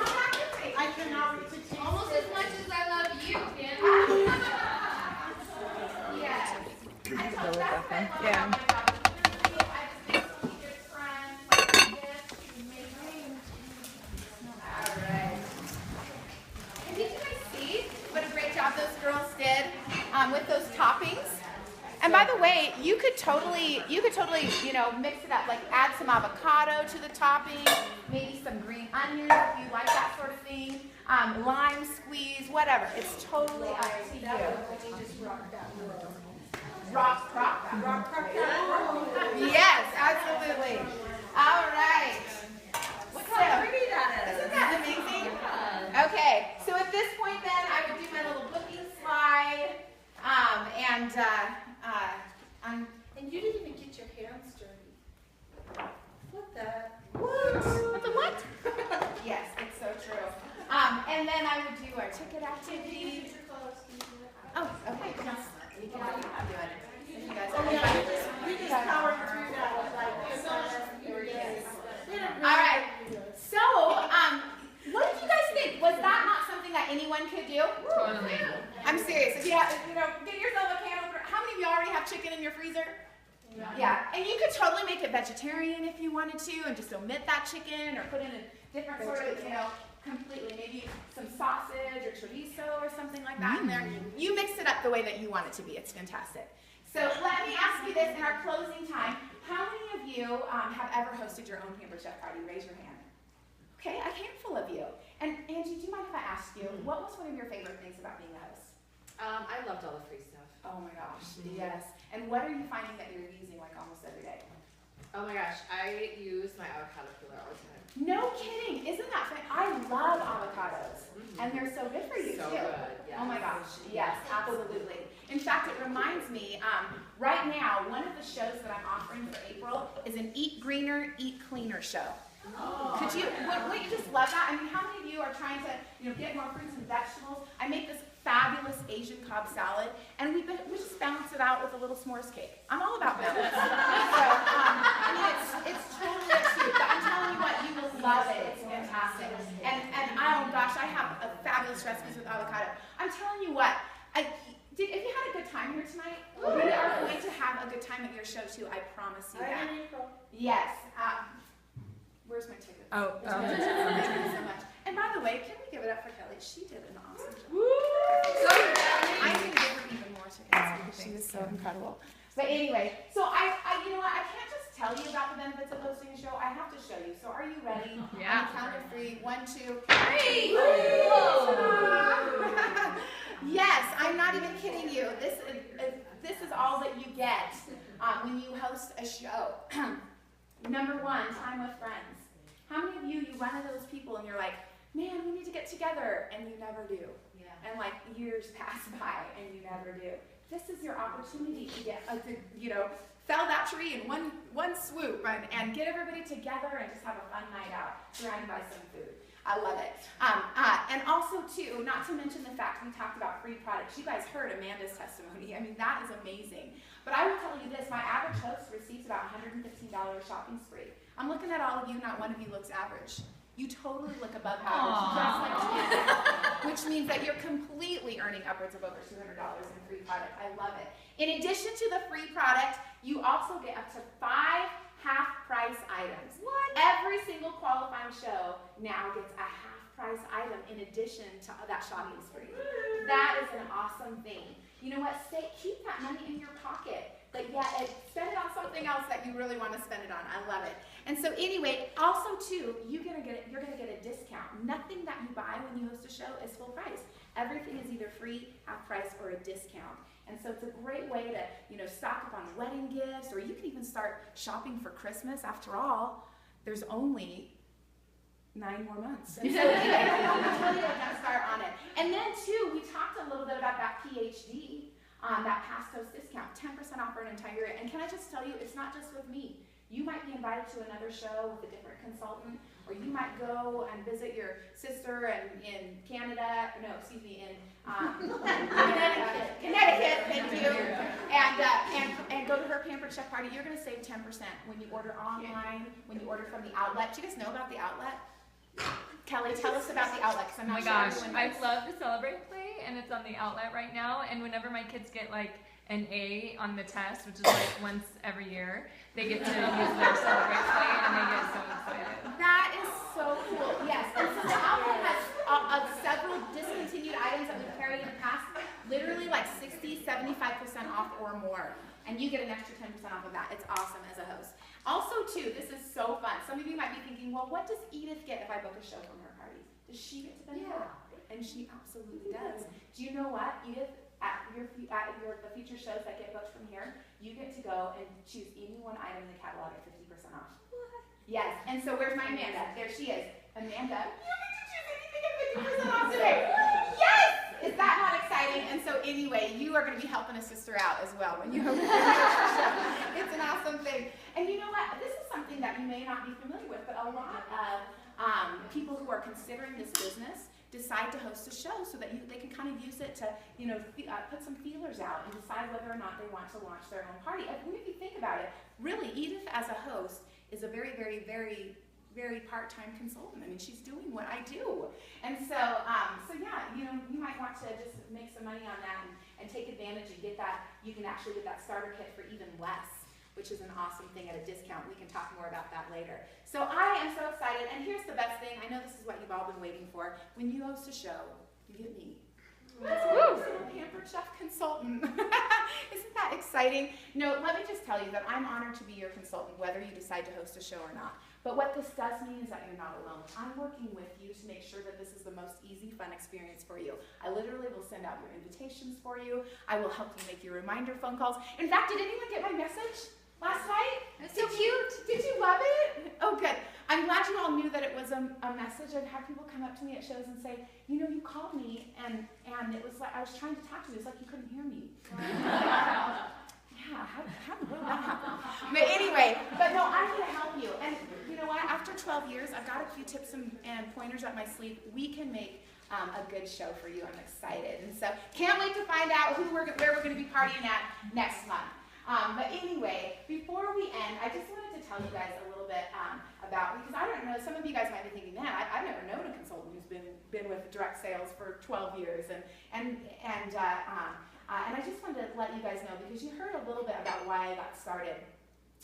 about you think? I cannot wait to taste Almost it. as much as I love you, Dan. Yes. I told that's what I love Yeah. about my job. I just make so many good friends like this. It's amazing. All right. And did you guys see what a great job those girls did with those toppings? And by the way, you could totally, mix it up. Like add some avocado to the topping, maybe some green onions if you like that sort of thing. Lime squeeze, whatever. It's totally up to you. Rock, yes, absolutely. All right. Look how pretty that is. Isn't that amazing? Okay, so at this point then, I will do my little booking slide. And you didn't even get your hands dirty. What? What the what? Yes, it's so true. And then I would do our ticket activity. Oh, okay. You can help me out doing it. If you guys Oh, yeah, we just powered through that with like this. All right. So, what did you guys think? Was that not something that anyone could do? Totally. I'm serious. If you have, get yourself a can opener. How many of you already have chicken in your freezer? Yeah. And you could totally make it vegetarian if you wanted to, and just omit that chicken, or put in a different sort of, completely, maybe some sausage or chorizo or something like that in there. You mix it up the way that you want it to be. It's fantastic. So let me ask you this in our closing time. How many of you have ever hosted your own Pampered Chef party? Raise your hand. Okay, a handful of you. And Angie, do you mind if I ask you, what was one of your favorite things about being a host? I loved all the free stuff. Oh my gosh, yes. And what are you finding that you're using like almost every day? Oh my gosh, I use my avocado peeler all the time. No kidding, isn't that fun? I love avocados, and they're so good for you So too. good, yes. Oh my gosh, yes, absolutely. In fact, it reminds me, right now, one of the shows that I'm offering for April is an Eat Greener, Eat Cleaner show. Could you, wouldn't you just love that? I mean, how many of you are trying to, get more fruits and vegetables? I make this fabulous Asian Cobb salad, and we just balance it out with a little s'mores cake. I'm all about balance. So, it's totally up to you, but I'm telling you what, you will love it. It's fantastic. And oh gosh, I have a fabulous recipes with avocado. I'm telling you what, if you had a good time here tonight, we are going to have a good time at your show too, I promise you that. Yes. Where's my ticket? Oh, Thank you so much. And by the way, can we give it up for Kelly? She did an awesome job. I'm going to give her even more tickets because she was so incredible. But anyway, so I you know what? I can't just tell you about the benefits of hosting a show. I have to show you. So are you ready? Yeah. On the count of 3. 1, 2, 3. Yes, I'm not even kidding you. This is all that you get when you host a show. Number 1, time with friends. How many of you run into those people and you're like, man, we need to get together, and you never do. Yeah. And like years pass by and you never do. This is your opportunity to get, fell that tree in one swoop and get everybody together and just have a fun night out surrounded by some food. I love it. And also too, not to mention the fact we talked about free products. You guys heard Amanda's testimony. I mean, that is amazing. But I will tell you this, my average host receives about $115 shopping spree. I'm looking at all of you, not one of you looks average. You totally look above average, just like Amanda, which means that you're completely earning upwards of over $200 in free product. I love it. In addition to the free product, you also get up to 5 half-price items. What? Every single qualifying show now gets a half-price item in addition to that shopping spree. That is an awesome thing. You know what? Keep that money in your pocket, but yet spend it on something else that you really want to spend it on. I love it. And so anyway, also too, you're gonna get a discount. Nothing that you buy when you host a show is full price. Everything is either free, half price, or a discount. And so it's a great way to, stock up on wedding gifts, or you can even start shopping for Christmas. After all, there's only 9 more months. And so you're gonna start on it. And then too, we talked a little bit about that PhD, that past host discount, 10% off for an entire year. And can I just tell you, it's not just with me. You might be invited to another show with a different consultant, or you might go and visit your sister in Canada, in Connecticut, thank you, and go to her Pampered Chef party. You're going to save 10% when you order online, when you order from the outlet. Do you guys know about the outlet? Kelly, tell us about the outlet, because I'm Oh my not gosh, sure I everyone knows. love the Celebrate Play, and it's on the outlet right now. And whenever my kids get like an A on the test, which is like once every year, they get to use their Celebrate Play, and they get so excited. That is so cool. Yes, and so the outlet has several discontinued items that we've carried in the past, literally like 60-75% off or more, and you get an extra 10% off of that. It's awesome as a host. Also, too, this is so fun. Some of you might be thinking, well, what does Edith get if I book a show from her parties? Does she get to benefit? Yeah. And she absolutely does. Do you know what, Edith? At the future shows that get booked from here, you get to go and choose any one item in the catalog at 50% off. What? Yes. And so where's my Amanda? There she is. Amanda, you get to choose anything at 50% off today. Yes! Is that not exciting? And so anyway, you are going to be helping a sister out as well when you open your show. It's an awesome thing. And you know what? This is something that you may not be familiar with, but a lot of people who are considering this business decide to host a show so that they can kind of use it to, put some feelers out and decide whether or not they want to launch their own party. I mean, if you think about it, really, Edith as a host is a very, very, very, very part-time consultant. I mean, she's doing what I do. And so yeah, you might want to just make some money on that and take advantage and get that. You can actually get that starter kit for even less, which is an awesome thing at a discount. We can talk more about that later. So I am so excited, and here's the best thing. I know this is what you've all been waiting for. When you host a show, you get me. Woo! Pampered Chef consultant. Isn't that exciting? No, let me just tell you that I'm honored to be your consultant, whether you decide to host a show or not. But what this does mean is that you're not alone. I'm working with you to make sure that this is the most easy, fun experience for you. I literally will send out your invitations for you. I will help you make your reminder phone calls. In fact, did anyone get my message last night? That's so cute. Did you love it? Oh, good. I'm glad you all knew that it was a message. I've had people come up to me at shows and say, you called me, and it was like I was trying to talk to you. It's like you couldn't hear me. Yeah, how in the world did that happen? But anyway, no, I'm going to help you. And you know what? After 12 years, I've got a few tips and pointers up my sleeve. We can make a good show for you. I'm excited. And so can't wait to find out where we're going to be partying at next month. But anyway, before we end, I just wanted to tell you guys a little bit about, because I don't know, some of you guys might be thinking, man, I've never known a consultant who's been with direct sales for 12 years. And I just wanted to let you guys know, because you heard a little bit about why I got started.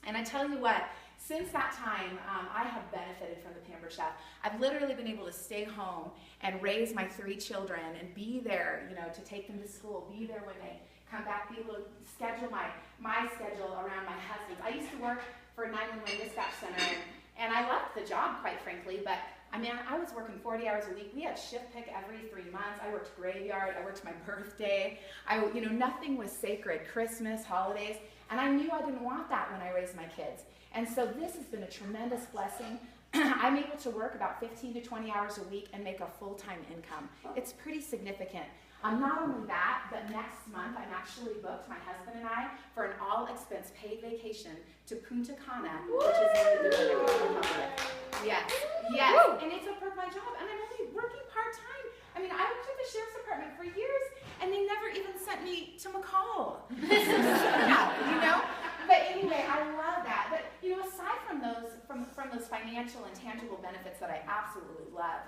And I tell you what, since that time, I have benefited from the Pampered Chef. I've literally been able to stay home and raise my 3 children and be there, to take them to school, be there when they come back, be able to schedule my schedule around my husband's. I used to work for 911 Dispatch Center, and I loved the job, quite frankly, but I mean, I was working 40 hours a week. We had shift pick every 3 months. I worked graveyard. I worked my birthday. Nothing was sacred. Christmas, holidays. And I knew I didn't want that when I raised my kids. And so this has been a tremendous blessing. I'm able to work about 15 to 20 hours a week and make a full-time income. It's pretty significant. Not only that, but next month I'm actually booked, my husband and I, for an all-expense paid vacation to Punta Cana, which is in the Dominican Republic. Yes. And it's a perk of my job, and I'm only working part-time. I mean, I worked at the sheriff's department for years, and they never even sent me to McCall. But anyway, I love that. But aside from those financial and tangible benefits that I absolutely love,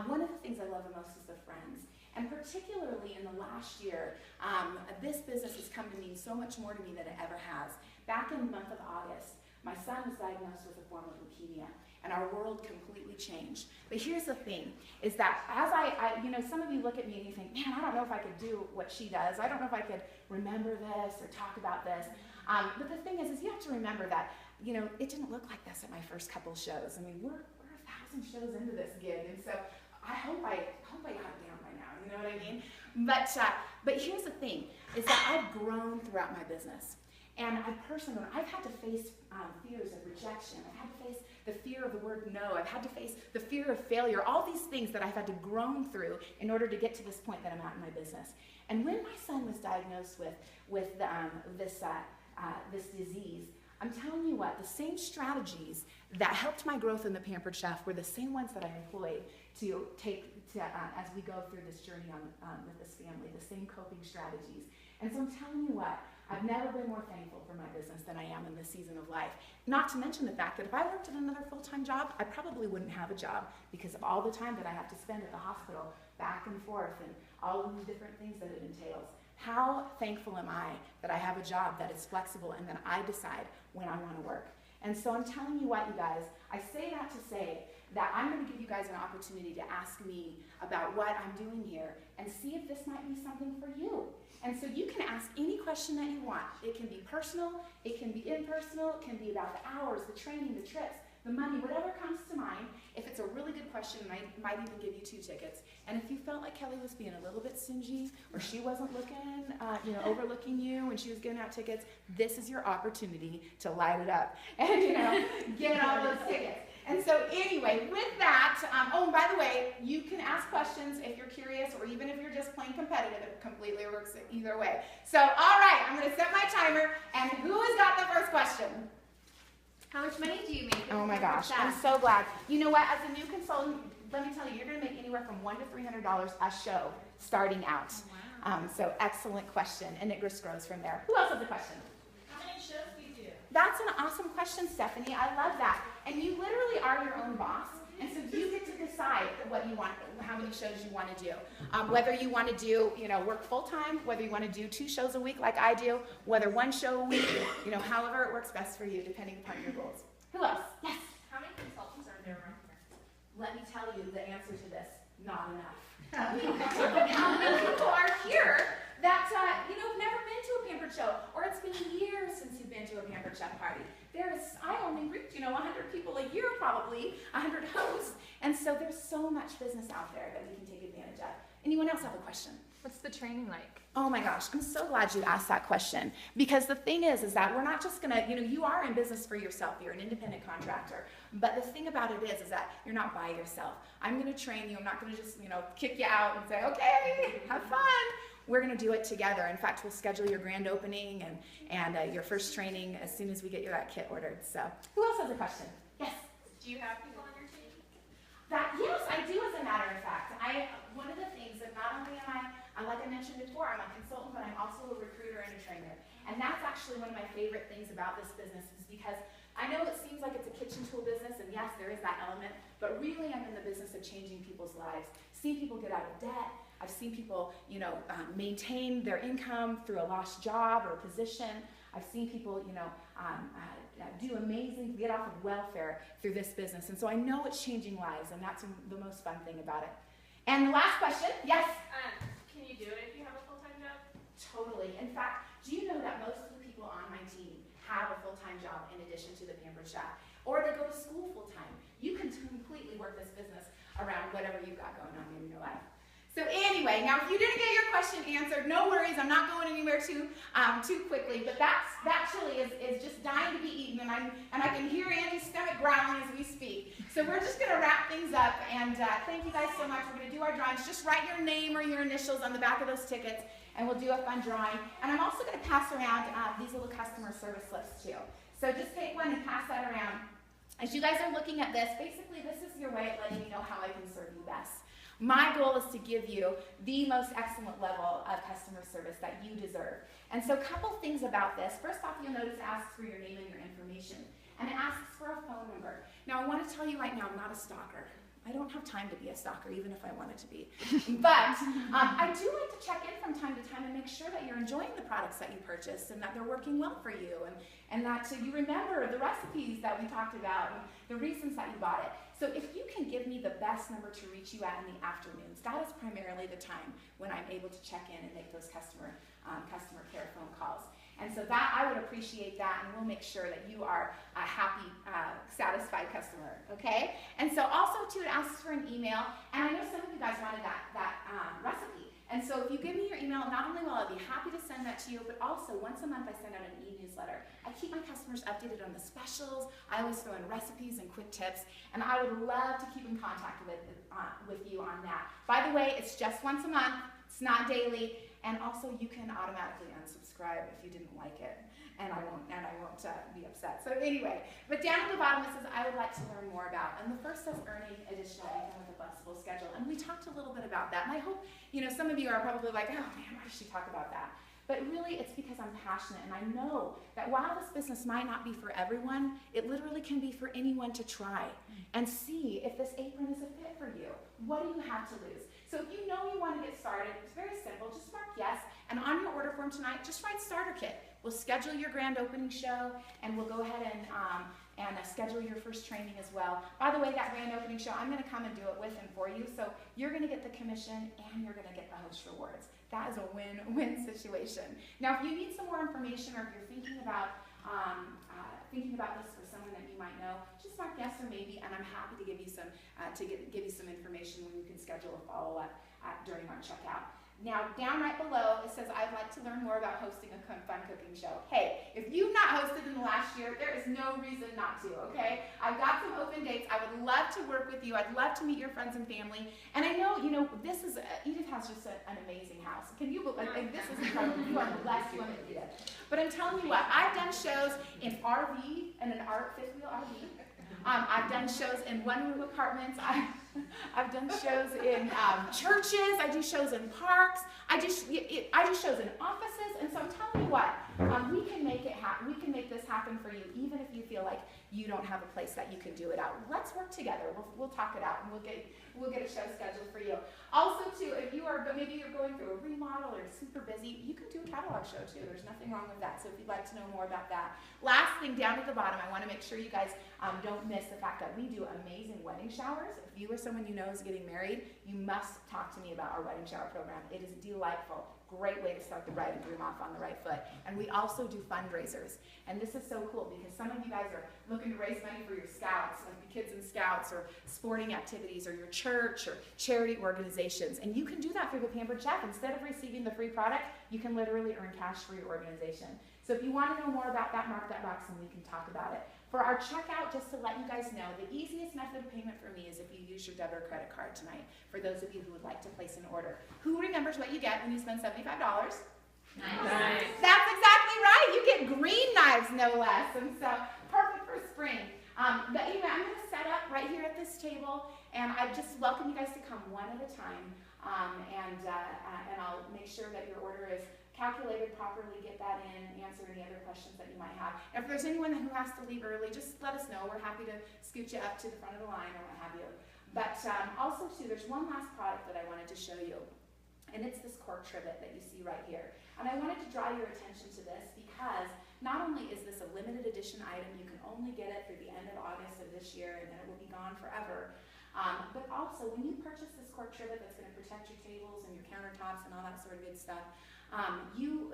one of the things I love the most is the friends. And particularly in the last year, this business has come to mean so much more to me than it ever has. Back in the month of August, my son was diagnosed with a form of leukemia, and our world completely changed. But here's the thing, is that as some of you look at me and you think, man, I don't know if I could do what she does. I don't know if I could remember this or talk about this. But the thing is you have to remember that, it didn't look like this at my first couple shows. I mean, we're 1,000 shows into this gig, and so I hope I got it down by now. You know what I mean? But here's the thing, is that I've grown throughout my business. And I've had to face fears of rejection. I've had to face the fear of the word no. I've had to face the fear of failure. All these things that I've had to grow through in order to get to this point that I'm at in my business. And when my son was diagnosed with this disease, I'm telling you what, the same strategies that helped my growth in the Pampered Chef were the same ones that I employed to take as we go through this journey with this family, the same coping strategies. And so I'm telling you what, I've never been more thankful for my business than I am in this season of life. Not to mention the fact that if I worked at another full-time job, I probably wouldn't have a job because of all the time that I have to spend at the hospital, back and forth, and all of these different things that it entails. How thankful am I that I have a job that is flexible and that I decide when I want to work. And so I'm telling you what, you guys, I say that to say that I'm going to give you guys an opportunity to ask me about what I'm doing here and see if this might be something for you. And so you can ask any question that you want. It can be personal, it can be impersonal, it can be about the hours, the training, the trips, the money, whatever comes to mind. If it's a really good question, I might even give you 2 tickets. And if you felt like Kelly was being a little bit stingy, or she wasn't looking, overlooking you when she was giving out tickets, this is your opportunity to light it up and, get all those tickets. And so anyway, with that, and by the way, you can ask questions if you're curious or even if you're just plain competitive. It completely works either way. So, all right, I'm going to set my timer. And who has got the first question? How much money do you make? Oh my gosh, I'm so glad. You know what, as a new consultant, let me tell you, you're going to make anywhere from $100 to $300 a show starting out. So excellent question, and it just grows from there. Who else has a question? How many shows do you do? That's an awesome question, Stephanie. I love that. And you literally are your own boss. And so you get to decide what you want, how many shows you want to do. Whether you want to do, work full-time, whether you want to do 2 shows a week like I do, whether 1 show a week, however it works best for you, depending upon your goals. Who else? Yes? How many consultants are there around here? Let me tell you the answer to this. Not enough. How many people are here that, have never been to a Pampered Show, or it's been years since you've been to a Pampered Chef party? I only reach, 100 people a year probably, 100 hosts, and so there's so much business out there that we can take advantage of. Anyone else have a question? What's the training like? Oh my gosh, I'm so glad you asked that question, because the thing is that we're not just gonna, you are in business for yourself, you're an independent contractor, but the thing about it is that you're not by yourself. I'm gonna train you, I'm not gonna just, kick you out and say, okay, have fun. We're gonna do it together. In fact, we'll schedule your grand opening and your first training as soon as we get you that kit ordered. So, who else has a question? Yes? Do you have people on your team? Yes, I do, as a matter of fact. One of the things that not only am I, like I mentioned before, I'm a consultant, but I'm also a recruiter and a trainer. And that's actually one of my favorite things about this business, is because I know it seems like it's a kitchen tool business, and yes, there is that element, but really I'm in the business of changing people's lives. Seeing people get out of debt. I've seen people, maintain their income through a lost job or position. I've seen people, do amazing, get off of welfare through this business. And so I know it's changing lives, and that's the most fun thing about it. And the last question, yes? Can you do it if you have a full-time job? Totally. In fact, do you know that most of the people on my team have a full-time job in addition to the Pampered Chef? Or they go to school full-time. You can completely work this business around whatever you've got going on in your life. So anyway, now if you didn't get your question answered, no worries. I'm not going anywhere too quickly. But that chili is just dying to be eaten, and I can hear Andy's stomach growling as we speak. So we're just going to wrap things up, and thank you guys so much. We're going to do our drawings. Just write your name or your initials on the back of those tickets, and we'll do a fun drawing. And I'm also going to pass around these little customer service slips too. So just take one and pass that around. As you guys are looking at this, basically this is your way of letting me know how I can serve you best. My goal is to give you the most excellent level of customer service that you deserve. And so a couple things about this. First off, you'll notice it asks for your name and your information. And it asks for a phone number. Now, I want to tell you right now, I'm not a stalker. I don't have time to be a stalker, even if I wanted to be. But I do like to check in from time to time and make sure that you're enjoying the products that you purchased and that they're working well for you, and that you remember the recipes that we talked about and the reasons that you bought it. So if you can give me the best number to reach you at in the afternoons, that is primarily the time when I'm able to check in and make those customer care phone calls. And so that, I would appreciate that, and we'll make sure that you are a happy, satisfied customer, okay? And so also, too, it asks for an email, and I know some of you guys wanted that recipe. And so if you give me your email, not only will I be happy to send that to you, but also once a month I send out an e-newsletter. I keep my customers updated on the specials. I always throw in recipes and quick tips, and I would love to keep in contact with you on that. By the way, it's just once a month. It's not daily. And also, you can automatically unsubscribe if you didn't like it, and I won't be upset. So anyway, but down at the bottom it says, I would like to learn more about. And the first says earning additional income with a flexible schedule. And we talked a little bit about that. And I hope, some of you are probably like, oh man, why does she talk about that? But really, it's because I'm passionate, and I know that while this business might not be for everyone, it literally can be for anyone to try and see if this apron is a fit for you. What do you have to lose? So if you know you want to get started, it's very simple. Just mark yes, and on your order form tonight, just write starter kit. We'll schedule your grand opening show, and we'll go ahead and schedule your first training as well. By the way, that grand opening show, I'm going to come and do it with and for you. So you're going to get the commission, and you're going to get the host rewards. That is a win-win situation. Now, if you need some more information, or if you're thinking about this for someone that you might know, just mark yes or maybe, and I'm happy to give you some give you some information when you can schedule a follow-up during our checkout. Now, down right below, it says, I'd like to learn more about hosting a fun cooking show. Hey, if you've not hosted in the last year, there is no reason not to, okay? I've got some open dates. I would love to work with you. I'd love to meet your friends and family. And I know, this is, Edith has just an amazing house. Can you believe, this is incredible. You are blessed woman, Edith. But I'm telling you what, I've done shows in RV, and an fifth wheel RV. I've done shows in one-room apartments. I've done shows in churches. I do shows in parks. I do shows in offices. And so I'm telling you what, we can make it happen. We can make this happen for you, even if you feel like you don't have a place that you can do it out. Let's work together. We'll talk it out, and we'll get a show scheduled for you. Also, too, if you are, maybe you're going through a remodel or super busy, you can do a catalog show too. There's nothing wrong with that. So if you'd like to know more about that. Last thing, down at the bottom, I want to make sure you guys don't miss the fact that we do amazing wedding showers. If you or someone you know is getting married, you must talk to me about our wedding shower program. It is delightful. Great way to start the bride and groom off on the right foot. And we also do fundraisers. And this is so cool because some of you guys are looking to raise money for your scouts, like the kids in scouts, or sporting activities, or your church, or charity organizations. And you can do that through the Pampered Chef. Instead of receiving the free product, you can literally earn cash for your organization. So if you want to know more about that, mark that box and we can talk about it. For our checkout, just to let you guys know, the easiest method of payment for me is if you use your debit or credit card tonight, for those of you who would like to place an order. Who remembers what you get when you spend $75? Nice. That's exactly right. You get green knives, no less. And so, perfect for spring. But anyway, I'm going to set up right here at this table, and I just welcome you guys to come one at a time, and I'll make sure that your order is calculated properly, get that in, answer any other questions that you might have. And if there's anyone who has to leave early, just let us know. We're happy to scoot you up to the front of the line or what have you. But also, too, there's one last product that I wanted to show you, and it's this cork trivet that you see right here. And I wanted to draw your attention to this because not only is this a limited edition item, you can only get it through the end of August of this year, and then it will be gone forever. But also, when you purchase this cork trivet that's going to protect your tables and your countertops and all that sort of good stuff, you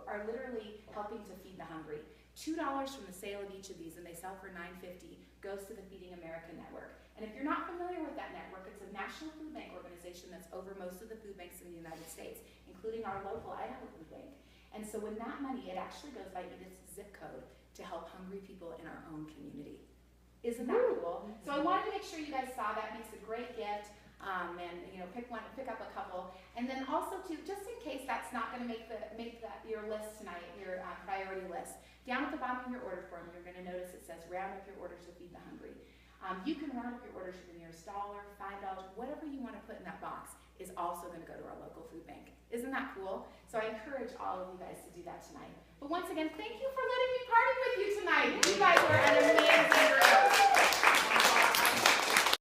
are literally helping to feed the hungry. $2 from the sale of each of these, and they sell for $9.50, goes to the Feeding America Network. And if you're not familiar with that network, it's a national food bank organization that's over most of the food banks in the United States, including our local Idaho Food Bank. And so when that money, it actually goes by Edith's zip code to help hungry people in our own community. Isn't that cool? So I wanted to make sure you guys saw that. It's a great gift. And pick up a couple, and then also too, just in case that's not going to make your list tonight, your priority list. Down at the bottom of your order form, you're going to notice it says round up your orders to feed the hungry. You can round up your orders to the nearest $1, $5, whatever you want to put in that box is also going to go to our local food bank. Isn't that cool? So I encourage all of you guys to do that tonight. But once again, thank you for